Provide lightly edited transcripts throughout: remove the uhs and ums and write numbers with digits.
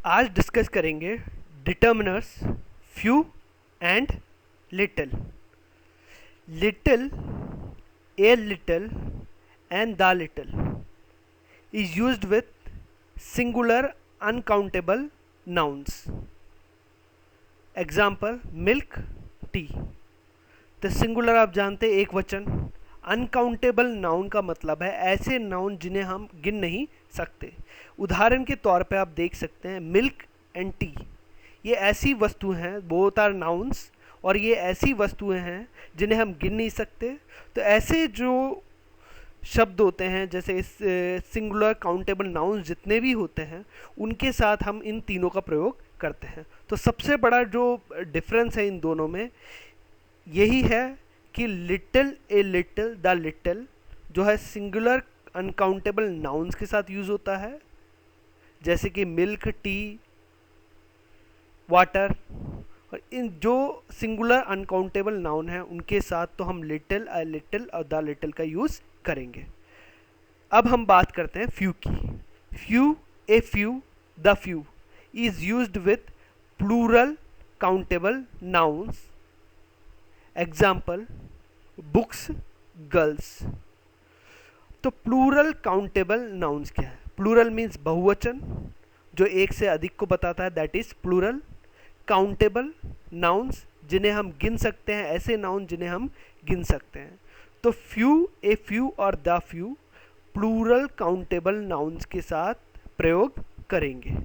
आज डिस्कस करेंगे determiners few and little. Little, a little and the little is used with singular uncountable nouns. Example, milk, tea. तो singular आप जानते हैं एक वचन. अनकाउंटेबल नाउन का मतलब है ऐसे नाउन जिन्हें हम गिन नहीं सकते. उदाहरण के तौर पे आप देख सकते हैं मिल्क एंड टी. ये ऐसी वस्तु हैं, बोथ आर नाउन्स, और ये ऐसी वस्तुएं हैं जिन्हें हम गिन नहीं सकते. तो ऐसे जो शब्द होते हैं जैसे सिंगुलर काउंटेबल नाउन्स जितने भी होते हैं उनके साथ हम इन तीनों का प्रयोग करते हैं. तो सबसे बड़ा जो डिफरेंस है इन दोनों में यही है कि little, a little, the little जो है सिंगुलर अनकाउंटेबल नाउन्स के साथ यूज होता है, जैसे कि मिल्क, टी, वाटर. और इन जो सिंगुलर अनकाउंटेबल नाउन है उनके साथ तो हम लिटिल, अ लिटिल और द लिटिल का यूज करेंगे. अब हम बात करते हैं फ्यू की. Few, a few, the few is used with plural countable nouns. Example, books, girls. तो प्लूरल काउंटेबल नाउन्स क्या है? प्लूरल मीन्स बहुवचन जो एक से अधिक को बताता है, that is plural. Countable nouns जिन्हें हम गिन सकते हैं, ऐसे नाउन जिन्हें हम गिन सकते हैं. तो फ्यू, ए फ्यू और the few plural countable nouns के साथ प्रयोग करेंगे.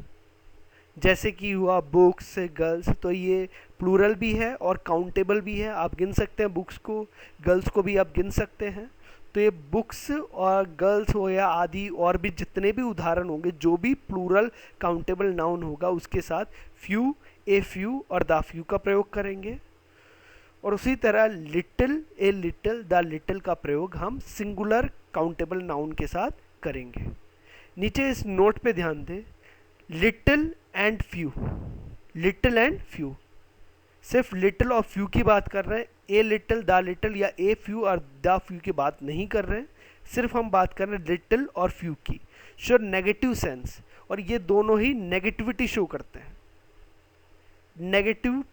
जैसे कि हुआ बुक्स, गर्ल्स, तो ये प्लूरल भी है और काउंटेबल भी है. आप गिन सकते हैं बुक्स को, गर्ल्स को भी आप गिन सकते हैं. तो ये बुक्स और गर्ल्स हो या आदि और भी जितने भी उदाहरण होंगे, जो भी प्लूरल काउंटेबल नाउन होगा उसके साथ फ्यू, ए फ्यू और द फ्यू का प्रयोग करेंगे. और उसी तरह little, a little, the little का प्रयोग हम सिंगुलर काउंटेबल नाउन के साथ करेंगे. नीचे इस नोट पे ध्यान दें, little and few, little and few, सिर्फ लिटिल और फ्यू की बात कर रहे हैं. ए लिटिल, द लिटिल या ए फ्यू और द फ्यू की बात नहीं कर रहे हैं. सिर्फ हम बात कर रहे हैं लिटिल और फ्यू की. शो नेगेटिव सेंस, और ये दोनों ही नेगेटिविटी शो करते हैं, नेगेटिव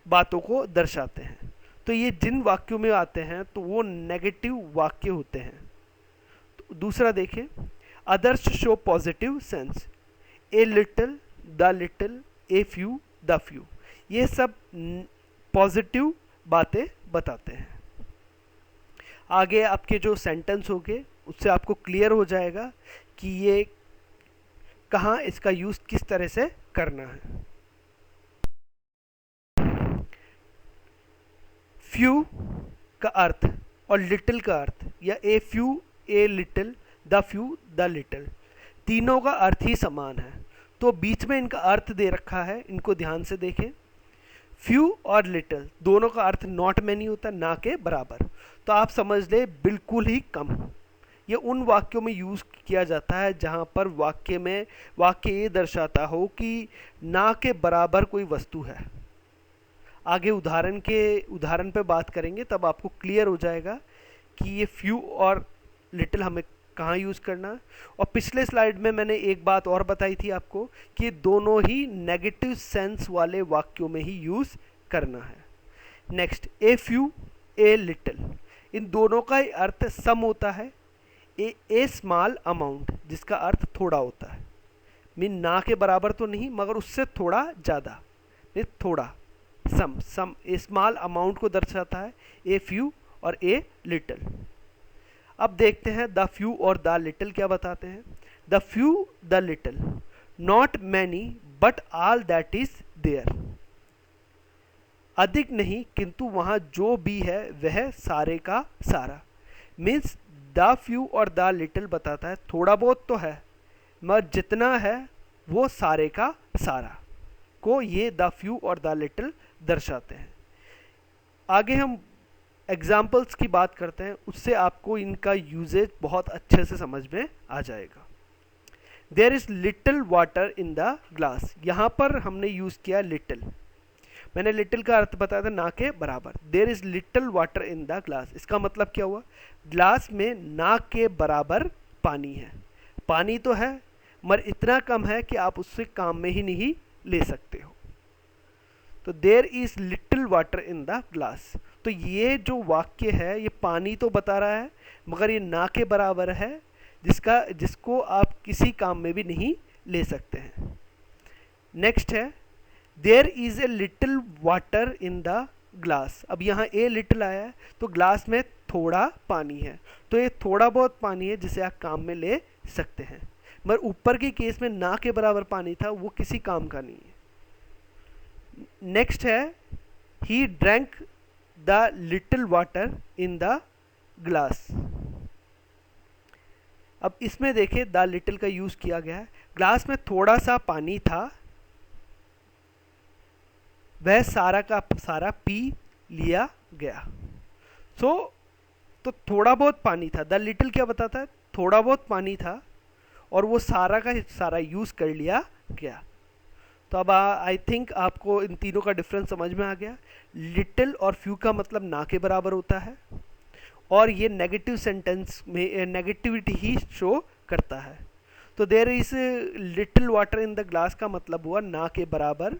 बातों को दर्शाते हैं. तो ये जिन वाक्यों में आते हैं तो वो नेगेटिव वाक्य होते हैं. तो दूसरा देखें, others show positive sense. A little, the little, A few, the few, ये सब पॉजिटिव बातें बताते हैं. आगे आपके जो सेंटेंस होंगे उससे आपको क्लियर हो जाएगा कि ये कहाँ इसका यूज किस तरह से करना है. फ्यू का अर्थ और लिटिल का अर्थ, या ए few, a little, the few, the little, तीनों का अर्थ ही समान है. तो बीच में इनका अर्थ दे रखा है, इनको ध्यान से देखें. फ्यू और लिटिल दोनों का अर्थ नॉट मैनी होता है, ना के बराबर. तो आप समझ ले बिल्कुल ही कम. ये उन वाक्यों में यूज किया जाता है जहां पर वाक्य ये दर्शाता हो कि ना के बराबर कोई वस्तु है. आगे उदाहरण पे बात करेंगे तब आपको क्लियर हो जाएगा कि ये फ्यू और लिटिल हमें कहाँ यूज़ करना है. और पिछले स्लाइड में मैंने एक बात और बताई थी आपको कि दोनों ही नेगेटिव सेंस वाले वाक्यों में ही यूज़ करना है. Next, a few, a little, इन दोनों का ही अर्थ सम होता है. ए स्मॉल अमाउंट जिसका अर्थ थोड़ा होता है, मीन ना के बराबर तो नहीं मगर उससे थोड़ा ज़्यादा, थोड़ा. सम ए स्मॉल अमाउंट को दर्शाता है, ए फ्यू और ए लिटिल. अब देखते हैं द फ्यू और द लिटिल क्या बताते हैं. The few, the little, not many but all that is there. अधिक नहीं किंतु वहां जो भी है वह सारे का सारा. मीन्स द फ्यू और द लिटिल बताता है थोड़ा बहुत तो है मगर जितना है वो सारे का सारा को ये द फ्यू और द लिटिल दर्शाते हैं. आगे हम एग्जाम्पल्स की बात करते हैं, उससे आपको इनका यूजेज बहुत अच्छे से समझ में आ जाएगा. There is little water in the glass. यहाँ पर हमने यूज किया लिटिल. मैंने लिटिल का अर्थ बताया था ना के बराबर. There is little water in the glass, इसका मतलब क्या हुआ, ग्लास में ना के बराबर पानी है. पानी तो है मगर इतना कम है कि आप उससे काम में ही नहीं ले सकते हो। तो there is little water in the glass. तो ये जो वाक्य है ये पानी तो बता रहा है मगर ये ना के बराबर है, जिसको आप किसी काम में भी नहीं ले सकते हैं। नेक्स्ट है there is a little water in the glass. अब यहाँ ए लिटिल आया है तो ग्लास में थोड़ा पानी है, तो ये थोड़ा बहुत पानी है जिसे आप काम में ले सकते हैं। मगर ऊपर के केस में ना के बराबर पानी था, वो किसी काम का नहीं है। नेक्स्ट है he drank the little water in the glass. अब इसमें देखिए द लिटिल का यूज किया गया है। ग्लास में थोड़ा सा पानी था, वह सारा का सारा पी लिया गया। तो थोड़ा बहुत पानी था, द लिटिल क्या बताता है, थोड़ा बहुत पानी था और वो सारा का सारा यूज कर लिया गया। तो अब आई थिंक आपको इन तीनों का डिफरेंस समझ में आ गया। लिटिल और फ्यू का मतलब ना के बराबर होता है और ये नेगेटिव सेंटेंस में नेगेटिविटी ही शो करता है। तो there is little water in the glass का मतलब हुआ ना के बराबर,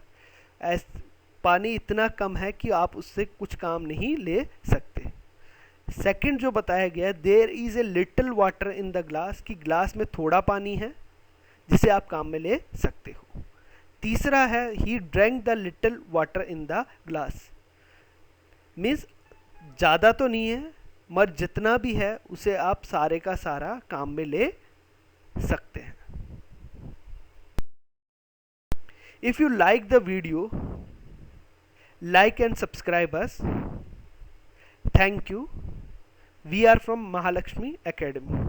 एस पानी इतना कम है कि आप उससे कुछ काम नहीं ले सकते। सेकंड जो बताया गया, there is a little water in the glass, कि ग्लास में थोड़ा पानी है जिसे आप काम में ले सकते हो। तीसरा है he drank the little water in the glass, means ज़्यादा तो नहीं है मगर जितना भी है उसे आप सारे का सारा काम में ले सकते हैं। If you like the video, like and subscribe us. Thank you. We are from Mahalakshmi Academy.